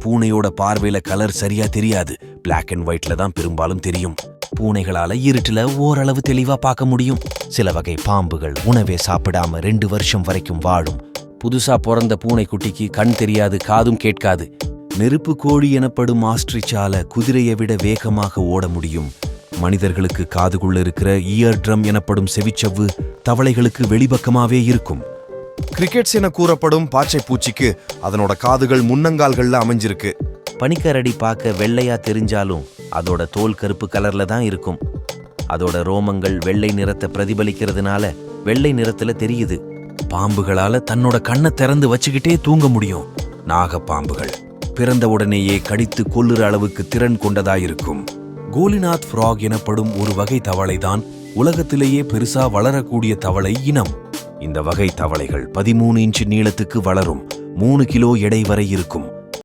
பூனையோட பார்வையில கலர் சரியா தெரியாது, பிளாக் அண்ட் ஒயிட்ல தான் பெரும்பாலும் தெரியும். பூனைகளால இருட்டுல ஓரளவு தெளிவா பார்க்க முடியும். சில வகை பாம்புகள் உணவே சாப்பிடாம 2 வருஷம் வரைக்கும் வாழும். புதுசா பிறந்த பூனைக்குட்டிக்கு கண் தெரியாது, காதும் கேட்காது. நெருப்பு கோழி எனப்படும் ஆஸ்ட்ரிச்சால குதிரையை விட வேகமாக ஓட முடியும். மனிதர்களுக்கு காதுக்குள்ள இருக்கிற இயர் ட்ரம் எனப்படும் செவிச்சவ்வு தவளைகளுக்கு வெளிப்பக்கமாவே இருக்கும். கிரிக்கெட்ஸ் என கூறப்படும் பாச்சை பூச்சிக்கு அதனோட காதுகள் முன்னங்கால்கள்ல அமைஞ்சிருக்கு. பனிக்கரடி பார்க்க வெள்ளையா தெரிஞ்சாலும் அதோட தோல் கருப்பு கலர்ல தான் இருக்கும். அதோட ரோமங்கள் வெள்ளை நிறத்தை பிரதிபலிக்கிறதுனால வெள்ளை நிறத்துல தெரியுது. பாம்புகளால தன்னோட கண்ணை திறந்து வச்சுக்கிட்டே தூங்க முடியும். நாகப்பாம்புகள் பிறந்த உடனேயே கடித்து கொல்லுற அளவுக்கு திறன் கொண்டதாயிருக்கும். கோலிநாத் ஃப்ராக் எனப்படும் ஒரு வகை தவளைதான் உலகத்திலேயே பெருசா வளரக்கூடிய தவளை இனம். இந்த வகை தவளைகள் 13 இன்ச் நீளத்துக்கு வளரும். 3 கிலோ எடை வரை இருக்கும்.